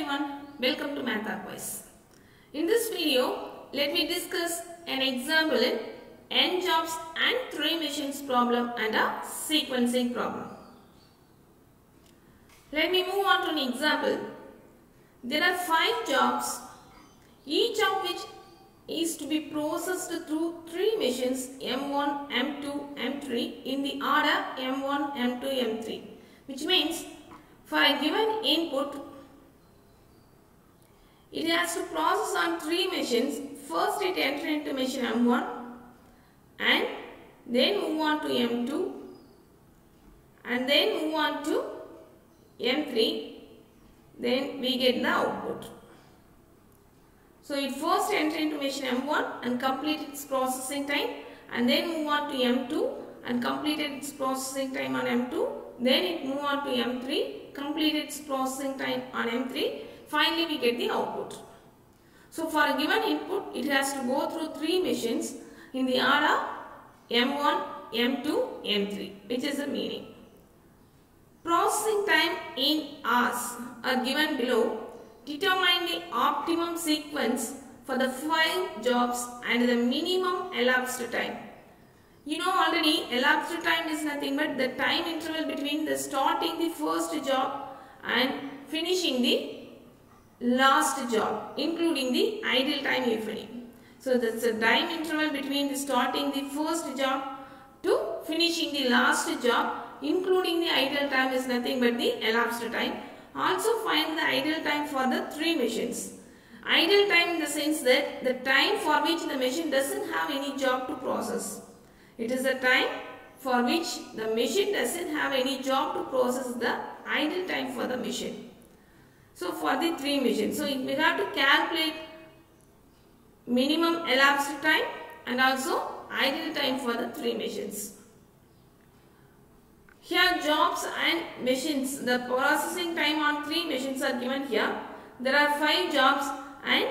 everyone, welcome to MathAquiz. In this video, let me discuss an example in n jobs and 3 machines problem and a sequencing problem. Let me move on to an example. There are 5 jobs, each of which is to be processed through 3 machines M1, M2, M3 in the order M1, M2, M3, which means for a given input, it has to process on 3 machines. First it enters into machine M1 and then move on to M2 and then move on to M3, then we get the output. So it first enters into machine M1 and complete its processing time, and then move on to M2 and completed its processing time on M2, then it move on to M3, complete its processing time on M3, finally we get the output. So for a given input, it has to go through 3 machines in the order M1, M2, M3, which is the meaning. Processing time in hours are given below. Determine the optimum sequence for the 5 jobs and the minimum elapsed time. You know already elapsed time is nothing but the time interval between the starting the first job and finishing the last job, including the idle time if any. So that's the time interval between the starting the first job to finishing the last job, including the idle time is nothing but the elapsed time. Also find the idle time for the 3 machines. Idle time in the sense that the time for which the machine doesn't have any job to process. It is the time for which the machine doesn't have any job to process, the idle time for the machine. So for the 3 machines, so we have to calculate minimum elapsed time and also idle time for the 3 machines. Here jobs and machines, the processing time on 3 machines are given here. There are 5 jobs and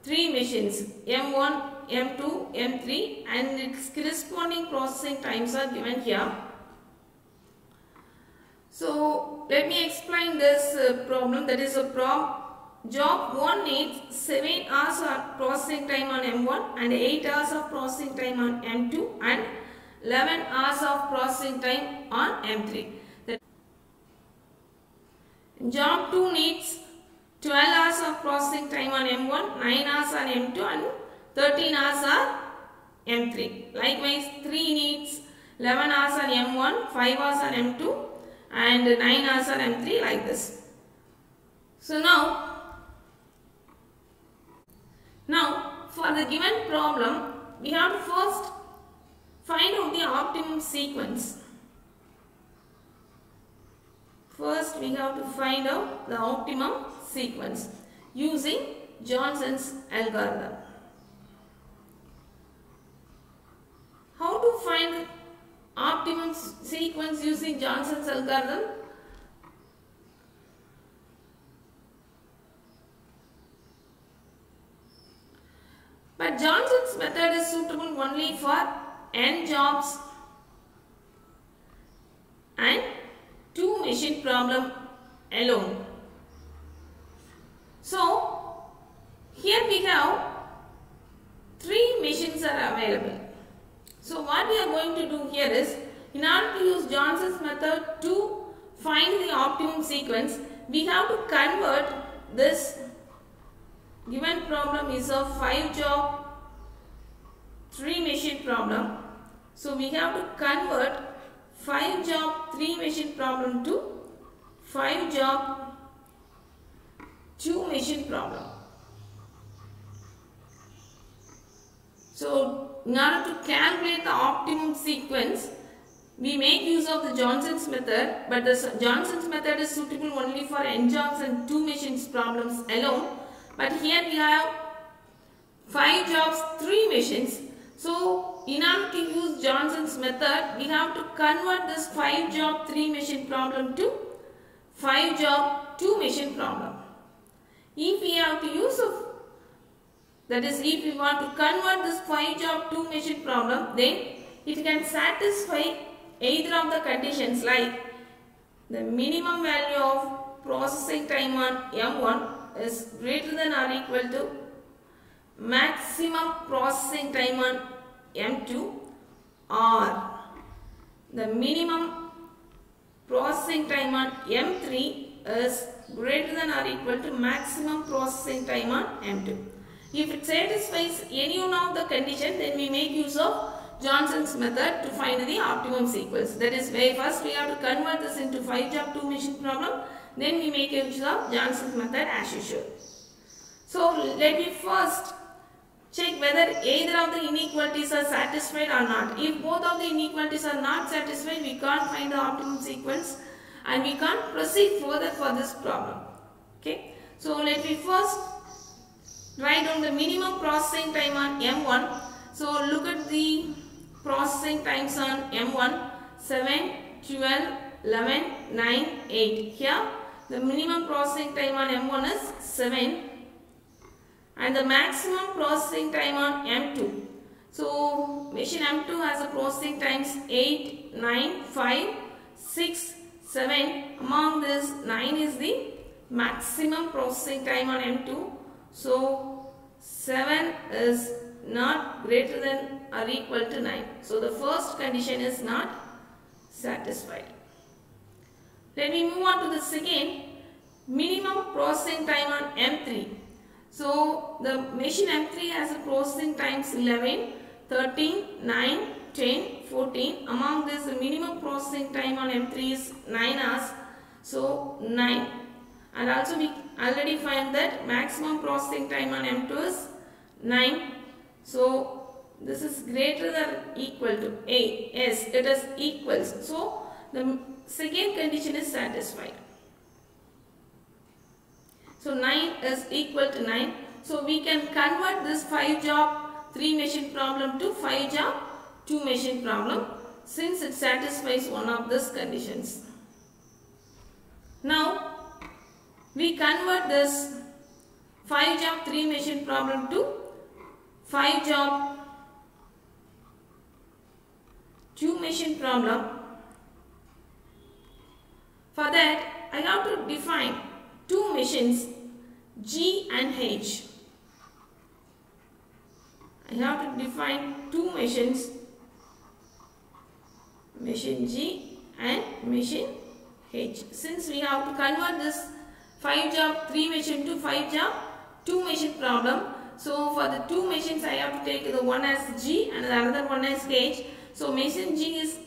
3 machines, M1, M2, M3, and its corresponding processing times are given here. So let me explain this problem. That is a job 1 needs 7 hours of processing time on M1 and 8 hours of processing time on M2 and 11 hours of processing time on M3. Job 2 needs 12 hours of processing time on M1, 9 hours on M2 and 13 hours on M3. Likewise 3 needs 11 hours on M1, 5 hours on M2 and 9 hours on M3, like this. So now for the given problem, we have to first find out the optimum sequence. First we have to find out the optimum sequence using Johnson's algorithm. How to find optimum sequence using Johnson's algorithm? But Johnson's method is suitable only for n jobs and 2 machine problem alone. So here we have 3 machines are available. So what we are going to do here is, in order to use Johnson's method to find the optimum sequence, we have to convert this given problem is a 5 job 3 machine problem. So we have to convert 5 job 3 machine problem to 5 job 2 machine problem. So in order to calculate the optimum sequence, we make use of the Johnson's method, but the Johnson's method is suitable only for n jobs and 2 machines problems alone. But here we have 5 jobs 3 machines. So in order to use Johnson's method, we have to convert this 5 job 3 machine problem to 5 job 2 machine problem. If we have to use that is, if we want to convert this 5 job 2 machine problem, then it can satisfy either of the conditions, like the minimum value of processing time on M1 is greater than or equal to maximum processing time on M2 or the minimum processing time on M3 is greater than or equal to maximum processing time on M2. If it satisfies any one of the condition, then we make use of Johnson's method to find the optimum sequence. That is, first we have to convert this into 5-job 2-machine problem. Then we make use of Johnson's method as usual. So let me first check whether either of the inequalities are satisfied or not. If both of the inequalities are not satisfied, we can't find the optimum sequence and we can't proceed further for this problem. Okay. So let me first write down the minimum processing time on M1. So look at the processing times on M1: 7, 12, 11, 9, 8. Here the minimum processing time on M1 is 7 and the maximum processing time on M2. So machine M2 has a processing times 8, 9, 5, 6, 7. Among this, 9 is the maximum processing time on M2. So 7 is not greater than or equal to 9. So the first condition is not satisfied. Let me move on to the second, minimum processing time on M3. So the machine M3 has a processing times 11, 13, 9, 10, 14. Among this, the minimum processing time on M3 is 9 hours. So 9. And also we already find that maximum processing time on M2 is 9. So this is greater than or equal to 8. Yes, it is equals. So the second condition is satisfied. So 9 is equal to 9. So we can convert this 5-job 3-machine problem to 5-job 2-machine problem since it satisfies one of these conditions. Now we convert this 5-job 3-machine problem to 5-job 2-machine problem. For that, I have to define 2 machines G and H. I have to define 2 machines, machine G and machine H. Since we have to convert this 5-job 3-machine to 5-job 2-machine problem, so for the 2 machines I have to take the one as G and the other one as H. So machine G is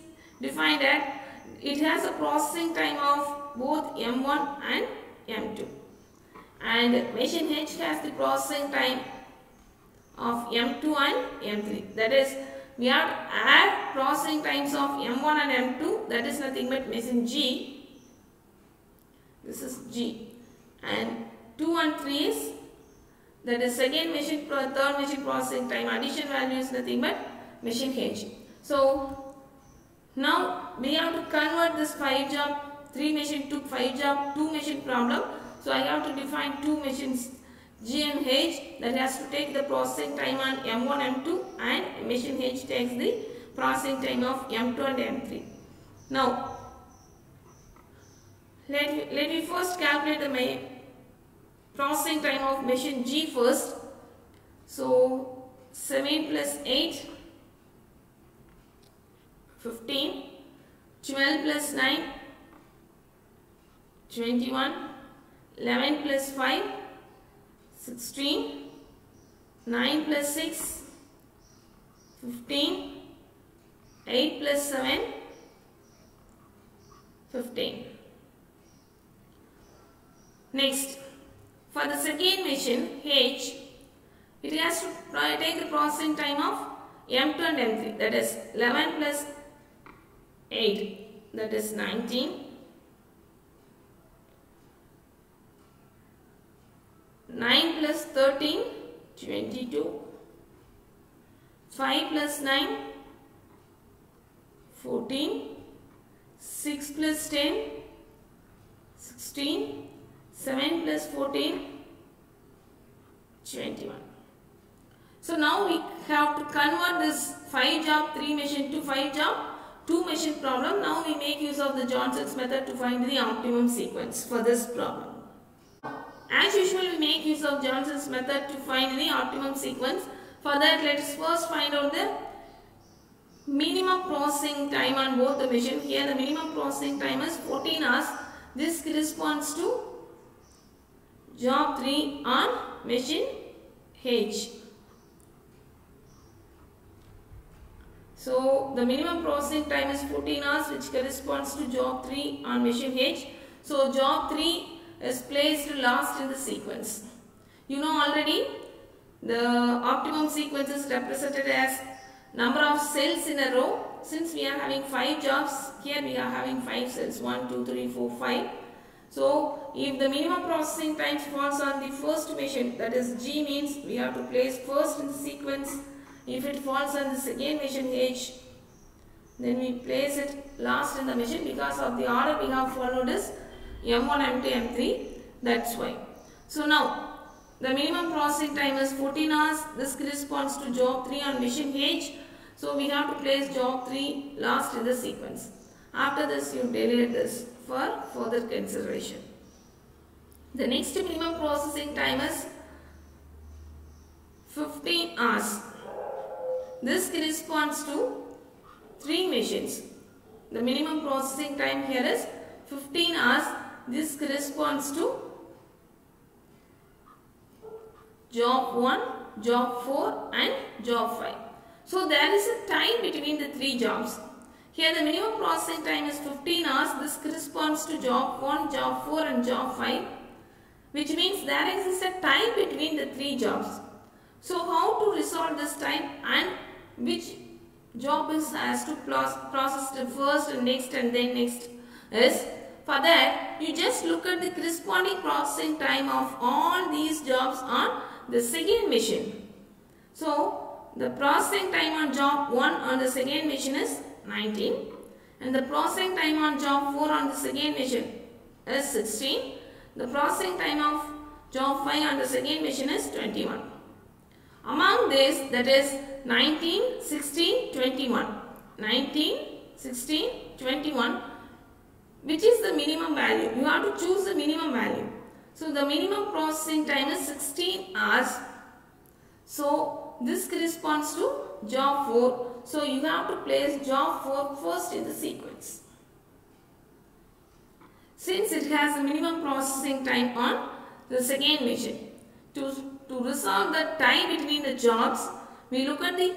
defined at, it has a processing time of both M1 and M2. And machine H has the processing time of M2 and M3. That is, we have to add processing times of M1 and M2. That is nothing but machine G. This is G. And 2 and 3 is, that is second machine, third machine processing time. Addition value is nothing but machine H. So now we have to convert this 5-job 3-machine to 5-job 2-machine problem. So I have to define 2 machines G and H that has to take the processing time on M1, M2, and machine H takes the processing time of M2 and M3. Now let me first calculate the processing time of machine G first. So 7 plus 8, 15, 12 plus 9, 21, 11 plus 5, 16, 9 plus 6, 15, 8 plus 7, 15. Next, for the second machine H, it has to take the processing time of M2 and M3, that is 11 plus 8, that is 19, 9 plus 13, 22, 5 plus 9, 14, 6 plus 10, 16, 7 plus 14, 21. So now we have to convert this 5-job 3-machine to 5-job 2-machine problem. Now we make use of the Johnson's method to find the optimum sequence for this problem. As usual, we use of Johnson's method to find the optimum sequence. For that, let us first find out the minimum processing time on both the machine. Here the minimum processing time is 14 hours. This corresponds to job 3 on machine H. So the minimum processing time is 14 hours, which corresponds to job 3 on machine H. So job 3 is placed last in the sequence. You know already the optimum sequence is represented as number of cells in a row. Since we are having 5 jobs, here we are having 5 cells, 1, 2, 3, 4, 5. So if the minimum processing time falls on the first machine, that is G, means we have to place first in the sequence. If it falls on the second machine H, then we place it last in the machine, because of the order we have followed is M1, M2, M3. That's why. So now the minimum processing time is 14 hours. This corresponds to job 3 on machine H. So we have to place job 3 last in the sequence. After this, you delete this for further consideration. The next minimum processing time is 15 hours. This corresponds to 3 machines. The minimum processing time here is 15 hours. This corresponds to job 1, job 4 and job 5. So there is a time between the 3 jobs. Here the minimum processing time is 15 hours. This corresponds to job 1, job 4 and job 5, which means there exists a time between the 3 jobs. So how to resolve this time and which job has to process the first and next and then next is, for that you just look at the corresponding processing time of all these jobs on the second machine. So the processing time on job 1 on the second machine is 19, and the processing time on job 4 on the second machine is 16. The processing time of job 5 on the second machine is 21. Among this, that is 19, 16, 21. 19, 16, 21. Which is the minimum value? You have to choose the minimum value. So the minimum processing time is 16 hours. So this corresponds to job 4. So you have to place job 4 first in the sequence. Since it has a minimum processing time on the second machine. To resolve the time between the jobs, we look at the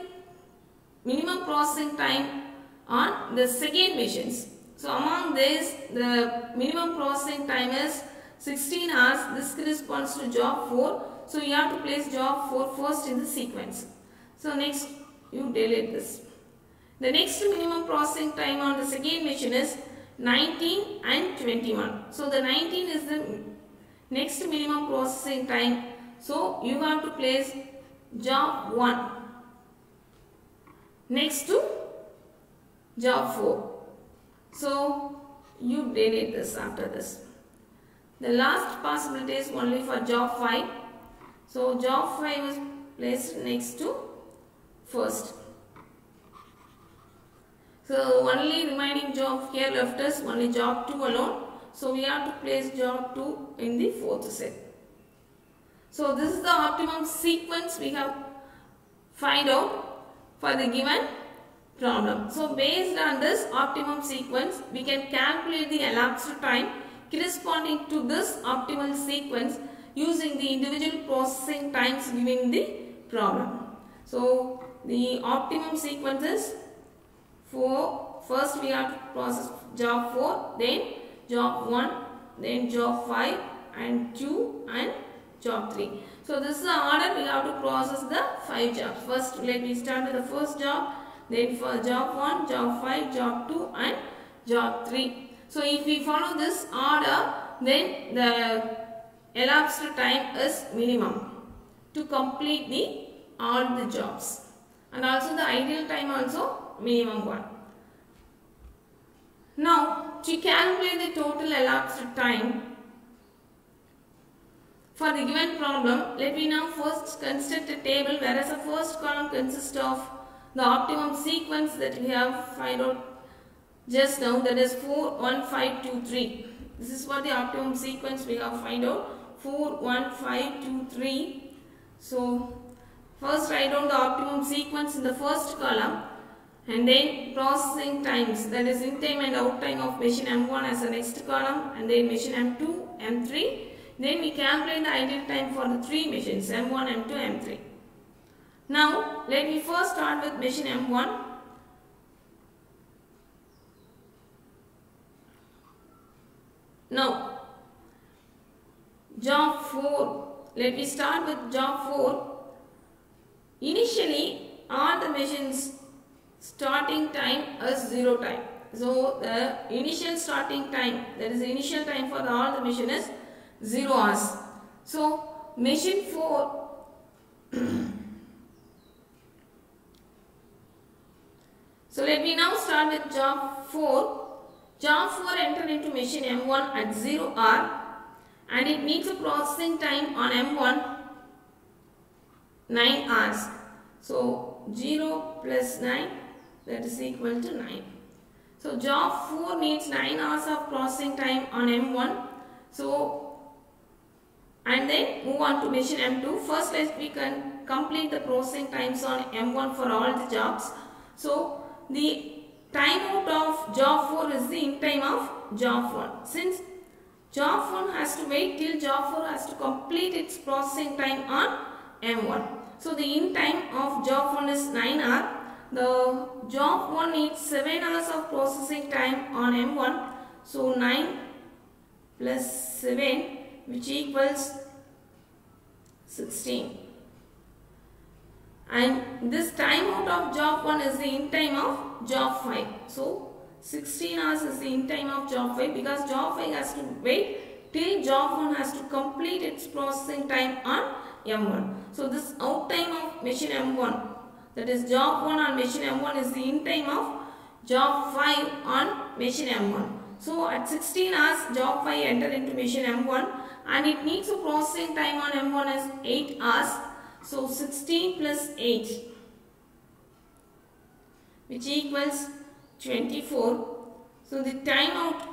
minimum processing time on the second machines. So among this, the minimum processing time is 16 hours. This corresponds to job 4. So you have to place job 4 first in the sequence. So next you delete this. The next minimum processing time on the second machine is 19 and 21. So the 19 is the next minimum processing time. So you have to place job 1 next to job 4. So you delete this after this. The last possibility is only for job 5. So job 5 is placed next to first. So only remaining job here left is only job 2 alone. So we have to place job 2 in the fourth cell. So this is the optimum sequence we have find out for the given problem. So based on this optimum sequence, we can calculate the elapsed time corresponding to this optimal sequence using the individual processing times given the problem. So the optimum sequence is first we have to process job 4, then job 1, then job 5 and 2 and job 3. So this is the order we have to process the 5 jobs. First let me start with the first job, then for job 1, job 5, job 2 and job 3. So if we follow this order, then the elapsed time is minimum to complete all the jobs, and also the ideal time also minimum 1. Now to calculate the total elapsed time for the given problem, let me now first construct a table whereas the first column consists of the optimum sequence that we have find out just now, that is 4, 1, 5, 2, 3. This is what the optimum sequence we have find out 4, 1, 5, 2, 3. So first write down the optimum sequence in the first column and then processing times, that is in time and out time of machine M1 as the next column, and then machine M2, M3. Then we calculate the idle time for the three machines M1, M2, M3. Now let me first start with machine M1. Now job 4, let me start with job 4. Initially all the machines starting time is 0 time. So the initial starting time, that is the initial time for all the machine is 0 hours. So machine 4 so let me now start with job 4. Job 4 enter into machine M1 at 0 hour and it needs a processing time on M1 9 hours. So 0 plus 9, that is equal to 9. So job 4 needs 9 hours of processing time on M1. So and then move on to machine M2. First we can complete the processing times on M1 for all the jobs. So the time out of job 4 is the in time of job 1. Since job 1 has to wait till job 4 has to complete its processing time on M1. So the in time of job 1 is 9 hours. The job 1 needs 7 hours of processing time on M1. So 9 plus 7, which equals 16. And this time out of job 1 is the in time of job 5. So 16 hours is the in time of job 5 because job 5 has to wait till job 1 has to complete its processing time on M1. So this out time of machine M1, that is job 1 on machine M1 is the in time of job 5 on machine M1. So at 16 hours job 5 enter into machine M1 and it needs a processing time on M1 as 8 hours. So 16 plus 8, which equals 24. So the time out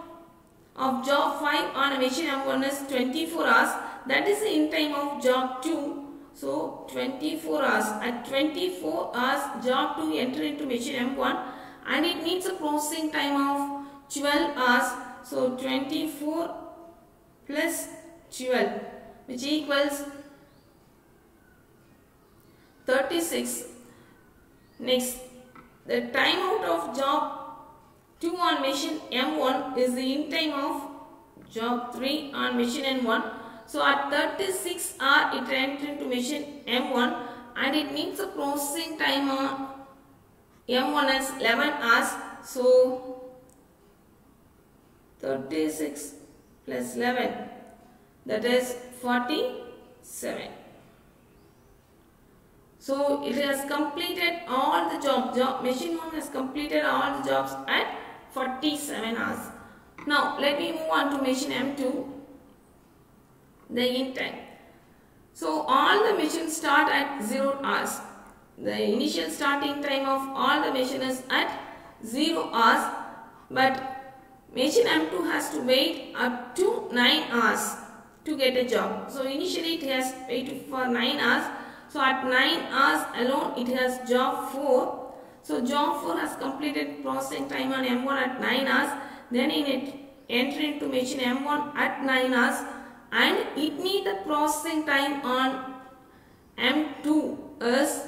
of job 5 on a machine M1 is 24 hours. That is the in time of job 2. So 24 hours. At 24 hours job 2 enter into machine M1 and it needs a processing time of 12 hours. So 24 plus 12, which equals 36. Next, the time out of job 2 on machine M1 is the in time of job 3 on machine M1. So at 36 hours it enters into machine M1 and it needs a processing time on M1 as 11 hours. So 36 plus 11, that is 47. So it has completed all the jobs. Machine 1 has completed all the jobs at 47 hours. Now let me move on to machine M2, the in time. So all the machines start at 0 hours. The initial starting time of all the machines is at 0 hours, but machine M2 has to wait up to 9 hours to get a job. So initially it has waited for 9 hours. So at 9 hours alone it has job 4. So job 4 has completed processing time on M1 at 9 hours. Then it enter into machine M1 at 9 hours and it needs the processing time on M2 is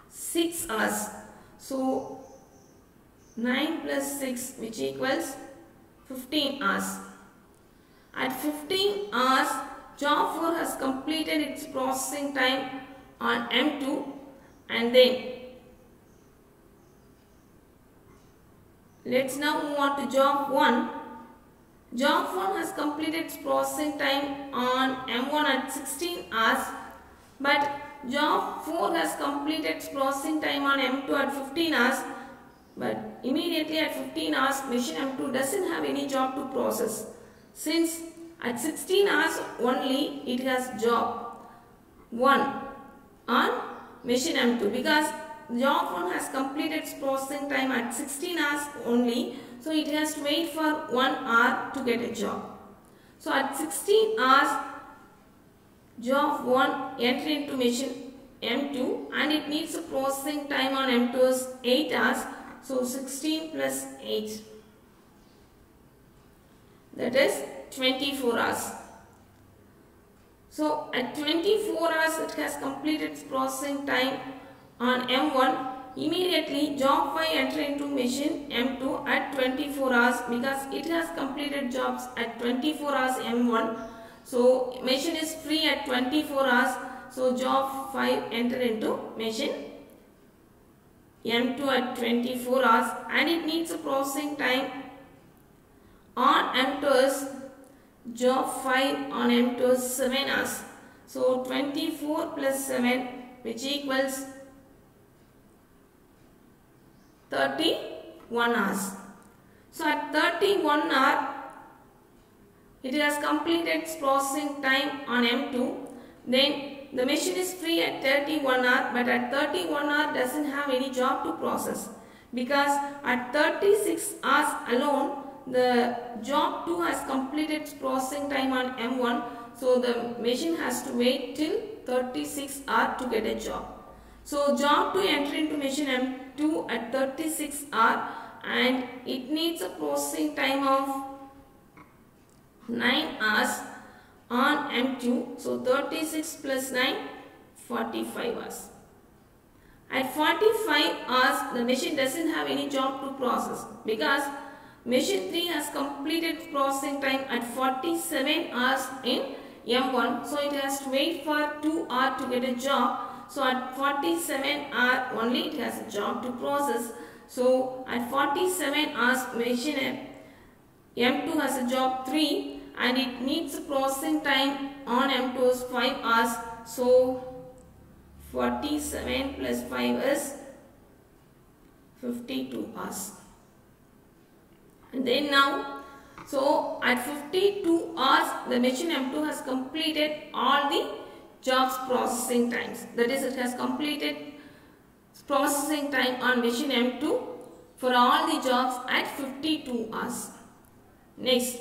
6 hours. So 9 plus 6, which equals 15 hours. At 15 hours job 4 has completed its processing time on M2 and then let's now move on to job 1. Job 1 has completed its processing time on M1 at 16 hours, but job 4 has completed its processing time on M2 at 15 hours, but immediately at 15 hours machine M2 doesn't have any job to process, since at 16 hours only it has job 1 on machine M2 because job 1 has completed its processing time at 16 hours only, so it has to wait for 1 hour to get a job. So at 16 hours, job 1 enter into machine M2 and it needs a processing time on M2 is 8 hours. So 16 plus 8, that is 24 hours. So at 24 hours it has completed its processing time on M1. Immediately job 5 enter into machine M2 at 24 hours because it has completed jobs at 24 hours M1. So machine is free at 24 hours. So job 5 enter into machine M2 at 24 hours and it needs a processing time on M2 is job 5 on M2 is 7 hours. So 24 plus 7 which equals 31 hours. So at 31 hour it has completed its processing time on M2. Then the machine is free at 31 hour, but at 31 hour doesn't have any job to process because at 36 hours alone the job 2 has completed its processing time on M1. So the machine has to wait till 36 hours to get a job. So job 2 enter into machine M2 at 36 hours and it needs a processing time of 9 hours on M2. So 36 plus 9, 45 hours. At 45 hours the machine doesn't have any job to process because machine 3 has completed processing time at 47 hours in M1. So it has to wait for 2 hours to get a job. So at 47 hours only it has a job to process. So at 47 hours machine M2 has a job 3 and it needs a processing time on M2 is 5 hours. So 47 plus 5 is 52 hours. And then now, so at 52 hours the machine M2 has completed all the jobs processing times. That is, it has completed processing time on machine M2 for all the jobs at 52 hours. Next,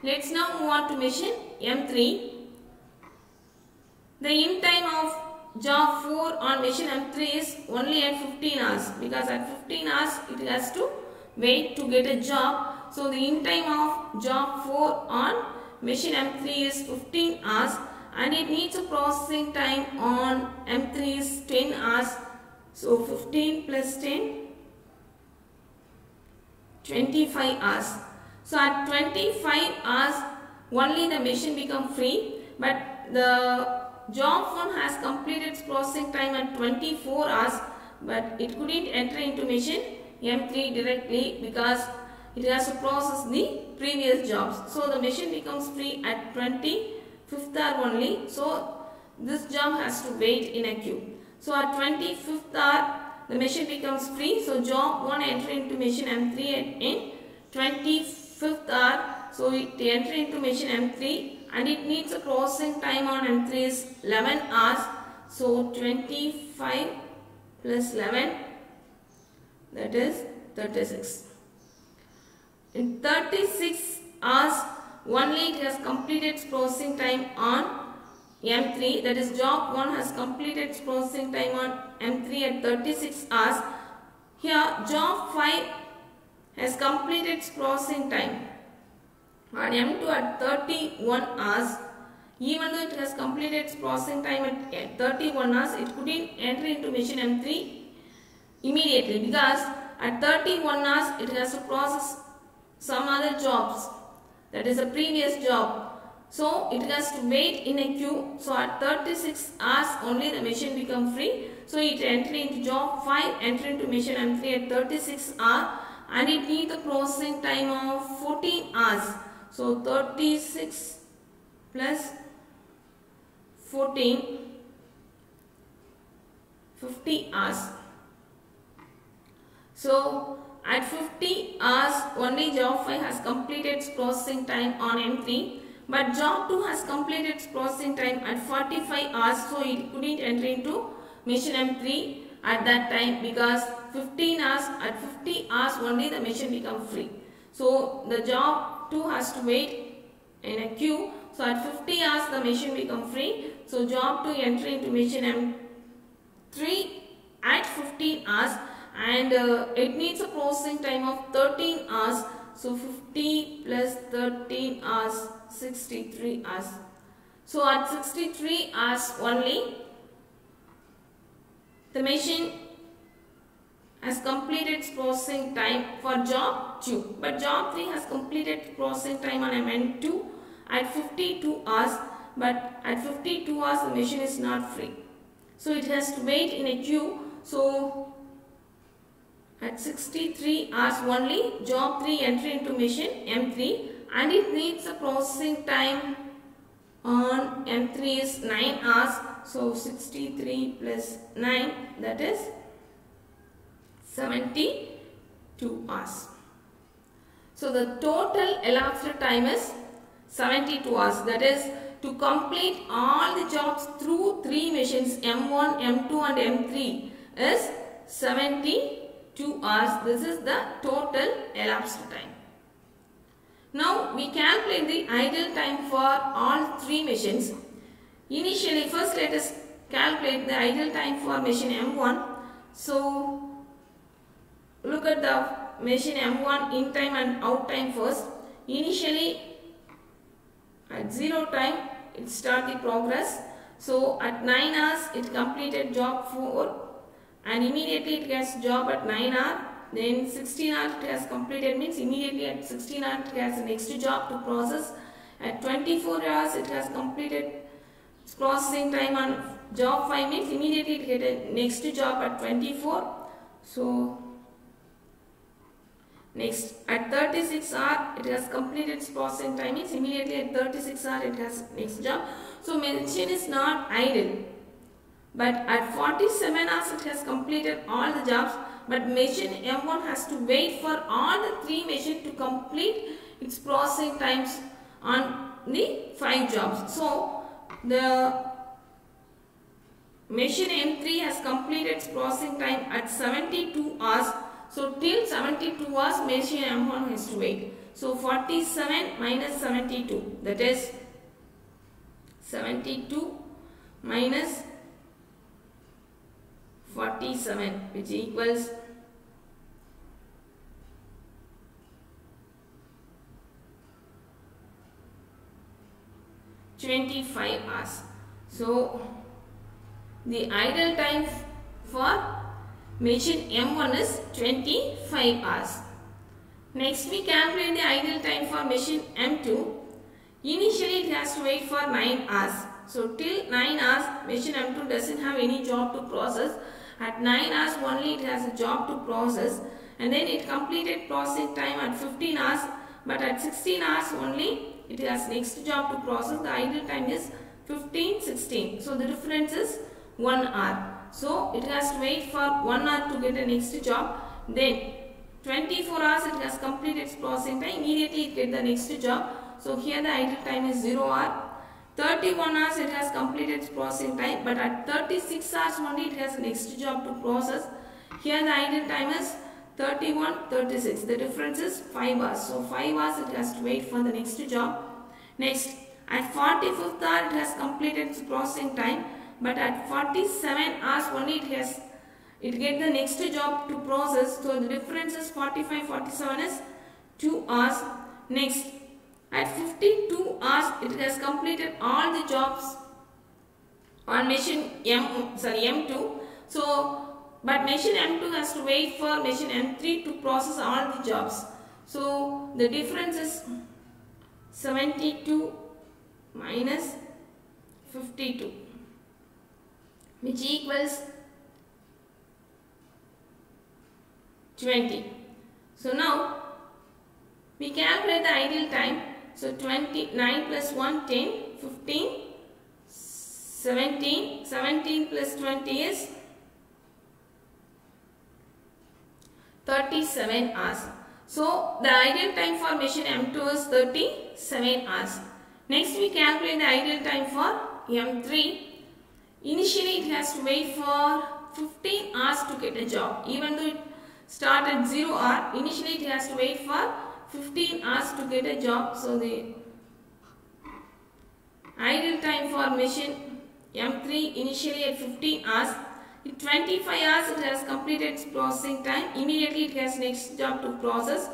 let's now move on to machine M3. The in time of job 4 on machine M3 is only at 15 hours because at 15 hours it has to wait to get a job. So the in time of job 4 on machine M3 is 15 hours and it needs a processing time on M3 is 10 hours. So 15 plus 10, 25 hours. So at 25 hours only the machine become free, but the job 1 has completed its processing time at 24 hours, but it couldn't enter into machine M3 directly because it has to process the previous jobs. So the machine becomes free at 25th hour only. So this job has to wait in a queue. So at 25th hour the machine becomes free. So job 1 enter into machine M3 in 25th hour. So it enter into machine M3 and it needs a processing time on M3 is 11 hours. So 25 plus 11, that is 36. In 36 hours only it has completed its processing time on M3, that is job 1 has completed its processing time on M3 at 36 hours. Here job 5 has completed its processing time on M2 at 31 hours. Even though it has completed its processing time at 31 hours, it couldn't enter into machine M3 immediately because at 31 hours it has to process some other jobs, that is a previous job. So it has to wait in a queue. So at 36 hours only the machine become free. So it enter into job 5, enter into machine M3 at 36 hours and it needs the processing time of 14 hours. So 36 plus 14, 50 hours. So at 50 hours only job 5 has completed its processing time on M3, but job 2 has completed its processing time at 45 hours. So it couldn't enter into machine M3 at that time because 15 hours, at 50 hours only the machine become free. So the job 2 has to wait in a queue. So at 50 hours the machine become free. So job 2 enter into machine M3 at 15 hours, and it needs a processing time of 13 hours. So 50 plus 13 hours, 63 hours. So at 63 hours only the machine has completed its processing time for job 2. But job 3 has completed processing time on M2 at 52 hours. But at 52 hours the machine is not free. So it has to wait in a queue. So at 63 hours only job 3 enter into machine M3, and it needs a processing time on M3 is 9 hours. So 63 plus 9, that is 72 hours. So the total elapsed time is 72 hours. That is, to complete all the jobs through 3 machines M1, M2 and M3 is 72 hours. This is the total elapsed time. Now we calculate the idle time for all 3 machines. Initially, first let us calculate the idle time for machine M1. So look at the machine M1 in time and out time first. Initially at 0 time it start the progress. So at 9 hours it completed job 4, and immediately it gets job at 9 hours. Then 16 hours it has completed, means immediately at 16 hours it has the next job to process. At 24 hours it has completed its processing time on job 5, means immediately it get a next job at 24. So next at 36 hours it has completed its processing time, means immediately at 36 hours it has next job. So machine is not idle. But at 47 hours it has completed all the jobs. But machine M1 has to wait for all the 3 machines to complete its processing times on the 5 jobs. So the machine M3 has completed its processing time at 72 hours. So till 72 hours machine M1 has to wait. So 47 minus 72, that is 72 minus 47, which equals 25 hours. So the idle time for machine M1 is 25 hours. Next we calculate the idle time for machine M2. Initially it has to wait for 9 hours. So till 9 hours machine M2 doesn't have any job to process. At 9 hours only it has a job to process, and then it completed processing time at 15 hours, but at 16 hours only it has next job to process. The idle time is 15-16. So the difference is 1 hour. So it has to wait for 1 hour to get a next job. Then 24 hours it has completed its processing time, immediately it get the next job. So here the idle time is 0 hour. 31 hours it has completed its processing time, but at 36 hours only it has next job to process. Here the idle time is 31, 36. The difference is 5 hours. So 5 hours it has to wait for the next job. Next, at 45th hour it has completed its processing time, but at 47 hours only it get the next job to process. So the difference is 45, 47 is 2 hours. Next, at 52 hours it has completed all the jobs on machine M2. So but machine M2 has to wait for machine M3 to process all the jobs. So the difference is 72 minus 52, which equals 20. So now we calculate the idle time. So 29 plus 1, 10, 15, 17, 17 plus 20 is 37 hours. So the idle time for machine M2 is 37 hours. Next we calculate the idle time for M3. Initially it has to wait for 15 hours to get a job. Even though it started at 0 hour, initially it has to wait for 15 hours to get a job. So the idle time for machine M3 initially at 15 hours. In 25 hours it has completed its processing time. Immediately it has next job to process.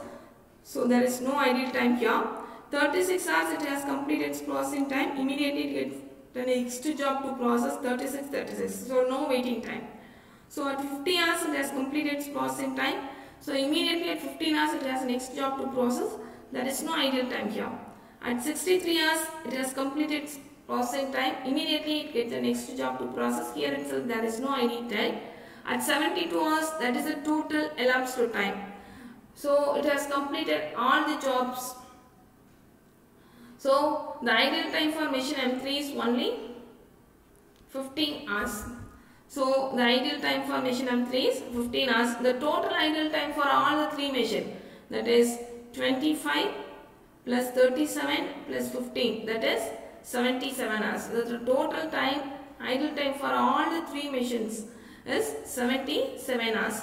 So there is no idle time here. 36 hours it has completed its processing time. Immediately it gets the next job to process 36. So no waiting time. So at 50 hours it has completed its processing time. So immediately at 15 hours it has next job to process. There is no idle time here. At 63 hours it has completed its processing time. Immediately it gets the next job to process. Here itself there is no idle time. At 72 hours, that is the total elapsed time. So it has completed all the jobs. So the idle time for machine M3 is only 15 hours. So the idle time for machine M3 is 15 hours. The total idle time for all the three machines, that is 25 plus 37 plus 15, that is 77 hours. The total time, idle time for all the three machines is 77 hours.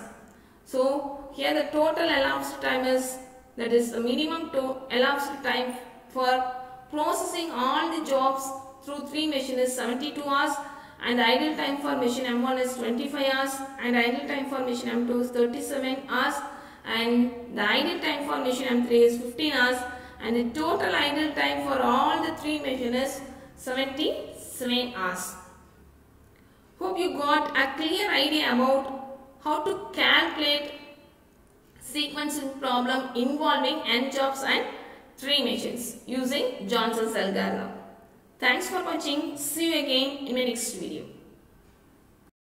So here the total elapsed time is, that is the minimum to elapsed time for processing all the jobs through three machines is 72 hours, and idle time for machine M1 is 25 hours, and idle time for machine M2 is 37 hours, and the idle time for machine M3 is 15 hours, and the total idle time for all the three machines is 77 hours. Hope you got a clear idea about how to calculate sequencing problem involving n jobs and three machines using Johnson's algorithm. Thanks for watching. See you again in my next video.